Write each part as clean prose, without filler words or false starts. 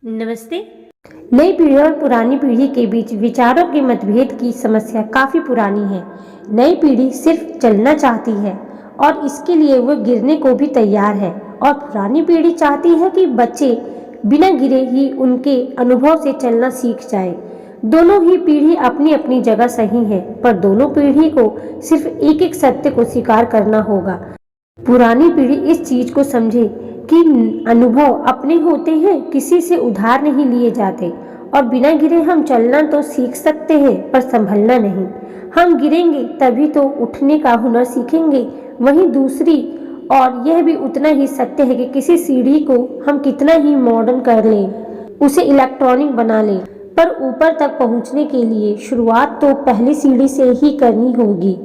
नमस्ते। नई पीढ़ी और पुरानी पीढ़ी के बीच विचारों के मतभेद की समस्या काफी पुरानी है। नई पीढ़ी सिर्फ चलना चाहती है और इसके लिए वो गिरने को भी तैयार है, और पुरानी पीढ़ी चाहती है कि बच्चे बिना गिरे ही उनके अनुभव से चलना सीख जाए। दोनों ही पीढ़ी अपनी अपनी जगह सही है, पर दोनों पीढ़ी को सिर्फ एक एक सत्य को स्वीकार करना होगा। पुरानी पीढ़ी इस चीज को समझे कि अनुभव अपने होते हैं, किसी से उधार नहीं लिए जाते, और बिना गिरे हम चलना तो सीख सकते हैं पर संभलना नहीं। हम गिरेंगे तभी तो उठने का हुनर सीखेंगे। वहीं दूसरी और यह भी उतना ही सत्य है कि किसी सीढ़ी को हम कितना ही मॉडर्न कर लें, उसे इलेक्ट्रॉनिक बना लें, पर ऊपर तक पहुंचने के लिए शुरुआत तो पहली सीढ़ी से ही करनी होगी।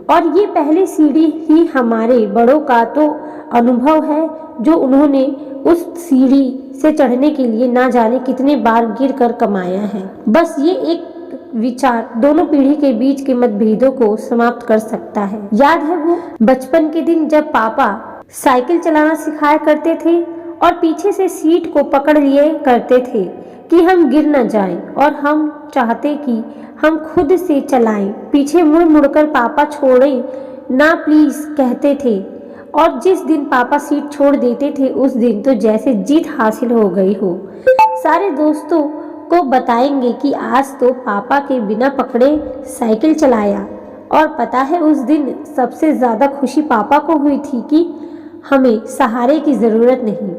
और ये पहली सीढ़ी ही हमारे बड़ों का तो अनुभव है, जो उन्होंने उस सीढ़ी से चढ़ने के लिए ना जाने कितने बार गिर कर कमाया है। बस ये एक विचार दोनों पीढ़ी के बीच के मतभेदों को समाप्त कर सकता है। याद है वो बचपन के दिन जब पापा साइकिल चलाना सिखाया करते थे और पीछे से सीट को पकड़ लिए करते थे कि हम गिर न जाएं, और हम चाहते कि हम खुद से चलाएं। पीछे मुड़ मुड़कर पापा छोड़ें ना प्लीज कहते थे, और जिस दिन पापा सीट छोड़ देते थे उस दिन तो जैसे जीत हासिल हो गई हो। सारे दोस्तों को बताएंगे कि आज तो पापा के बिना पकड़े साइकिल चलाया, और पता है उस दिन सबसे ज्यादा खुशी पापा को हुई थी कि हमें सहारे की जरूरत नहीं।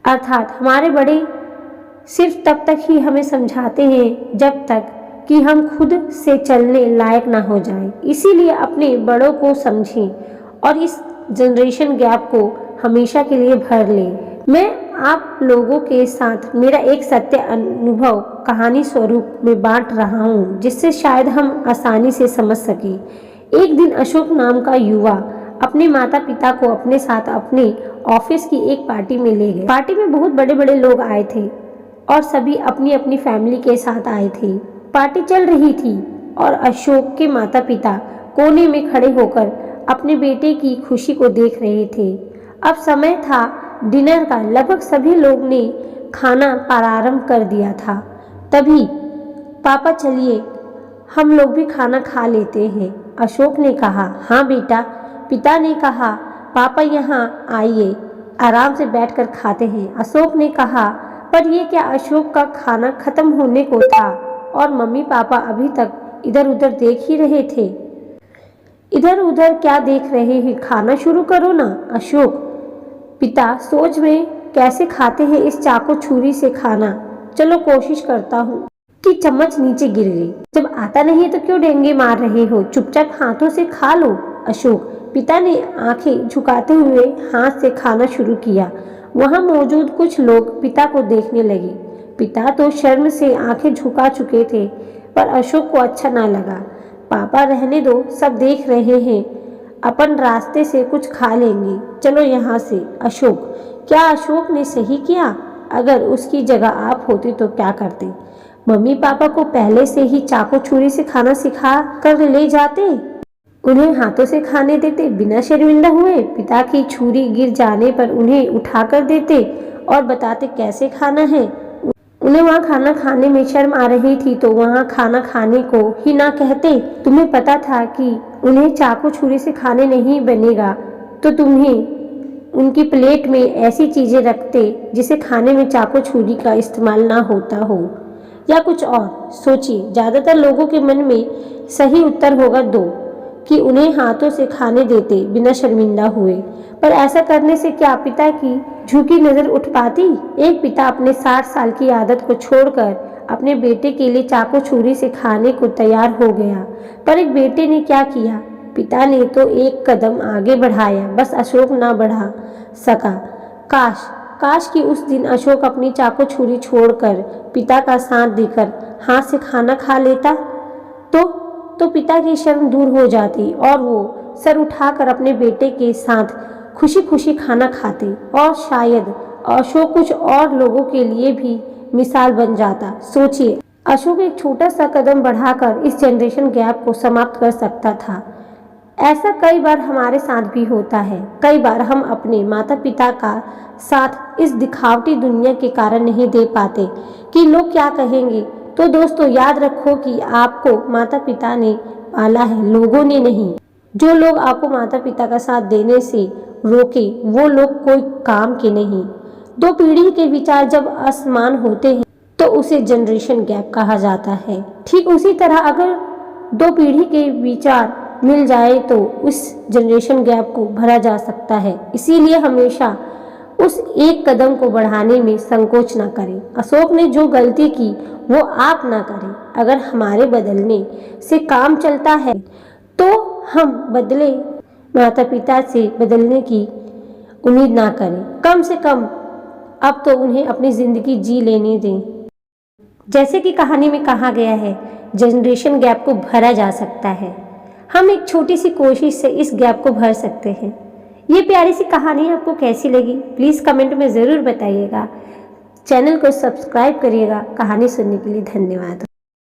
अर्थात हमारे बड़े सिर्फ तब तक ही हमें समझाते हैं जब तक कि हम खुद से चलने लायक ना हो जाएं। इसीलिए अपने बड़ों को समझें और इस जनरेशन गैप को हमेशा के लिए भर लें। मैं आप लोगों के साथ मेरा एक सत्य अनुभव कहानी स्वरूप में बांट रहा हूँ, जिससे शायद हम आसानी से समझ सकें। एक दिन अशोक नाम का युवा अपने माता पिता को अपने साथ अपने ऑफिस की एक पार्टी में ले गए। पार्टी में बहुत बड़े बड़े लोग आए थे और सभी अपनी अपनी फैमिली के साथ आए थे। पार्टी चल रही थी और अशोक के माता पिता कोने में खड़े होकर अपने बेटे की खुशी को देख रहे थे। अब समय था डिनर का। लगभग सभी लोग ने खाना प्रारंभ कर दिया था। तभी पापा चलिए हम लोग भी खाना खा लेते हैं, अशोक ने कहा। हाँ बेटा, पिता ने कहा। पापा यहाँ आइए, आराम से बैठकर खाते हैं, अशोक ने कहा। पर यह क्या, अशोक का खाना खत्म होने को था और मम्मी पापा अभी तक इधर उधर देख ही रहे थे। इधर उधर क्या देख रहे हैं, खाना शुरू करो ना, अशोक। पिता सोच में कैसे खाते हैं इस चाकू छुरी से खाना। चलो कोशिश करता हूँ कि चम्मच नीचे गिर गई। जब आता नहीं तो क्यों डेंगे मार रहे हो, चुपचाप हाथों से खा लो, अशोक। पिता ने आंखें झुकाते हुए हाथ से खाना शुरू किया। वहां मौजूद कुछ लोग पिता को देखने लगे। पिता तो शर्म से आंखें झुका चुके थे, पर अशोक को अच्छा ना लगा। पापा रहने दो, सब देख रहे हैं, अपन रास्ते से कुछ खा लेंगे, चलो यहाँ से, अशोक। क्या अशोक ने सही किया? अगर उसकी जगह आप होते तो क्या करते? मम्मी पापा को पहले से ही चाकू छुरी से खाना सिखा कर ले जाते, उन्हें हाथों से खाने देते, बिना शर्मिंदा हुए। पिता की छुरी गिर जाने पर उन्हें उठा कर देते और बताते कैसे खाना है। उन्हें वहाँ खाना खाने में शर्म आ रही थी तो वहाँ खाना खाने को ही ना कहते। तुम्हें पता था कि उन्हें चाकू छुरी से खाने नहीं बनेगा, तो तुम्हें उनकी प्लेट में ऐसी चीजें रखते जिसे खाने में चाकू छुरी का इस्तेमाल ना होता हो, या कुछ और। सोचिए, ज्यादातर लोगों के मन में सही उत्तर होगा दो, कि उन्हें हाथों से खाने देते बिना शर्मिंदा हुए। पर ऐसा करने से क्या पिता की झुकी नजर उठ पाती? एक पिता अपने 60 साल की आदत को छोड़कर अपने बेटे के लिए चाकू छुरी से खाने को तैयार हो गया। पर एक बेटे ने क्या किया? पिता ने तो एक कदम आगे बढ़ाया, बस अशोक ना बढ़ा सका। काश कि उस दिन अशोक अपनी चाकू छुरी छोड़कर पिता का साथ देकर हाथ से खाना खा लेता तो पिता की शर्म दूर हो जाती और वो सर उठाकर अपने बेटे के साथ खुशी खुशी खाना खाते, और शायद अशोक कुछ और लोगों के लिए भी मिसाल बन जाता। सोचिए, अशोक एक छोटा सा कदम बढ़ाकर इस जनरेशन गैप को समाप्त कर सकता था। ऐसा कई बार हमारे साथ भी होता है। कई बार हम अपने माता पिता का साथ इस दिखावटी दुनिया के कारण नहीं दे पाते कि लोग क्या कहेंगे। तो दोस्तों याद रखो कि आपको माता पिता ने पाला है, लोगों ने नहीं। जो लोग आपको माता पिता का साथ देने से रोके वो लोग कोई काम के नहीं। दो पीढ़ी के विचार जब असमान होते हैं तो उसे जनरेशन गैप कहा जाता है। ठीक उसी तरह अगर दो पीढ़ी के विचार मिल जाए तो उस जनरेशन गैप को भरा जा सकता है। इसीलिए हमेशा उस एक कदम को बढ़ाने में संकोच ना करें। अशोक ने जो गलती की वो आप ना करें। अगर हमारे बदलने से काम चलता है तो हम बदले, माता पिता से बदलने की उम्मीद ना करें। कम से कम अब तो उन्हें अपनी जिंदगी जी लेने दें। जैसे कि कहानी में कहा गया है, जनरेशन गैप को भरा जा सकता है। हम एक छोटी सी कोशिश से इस गैप को भर सकते हैं। ये प्यारी सी कहानी आपको कैसी लगी प्लीज़ कमेंट में ज़रूर बताइएगा। चैनल को सब्सक्राइब करिएगा। कहानी सुनने के लिए धन्यवाद।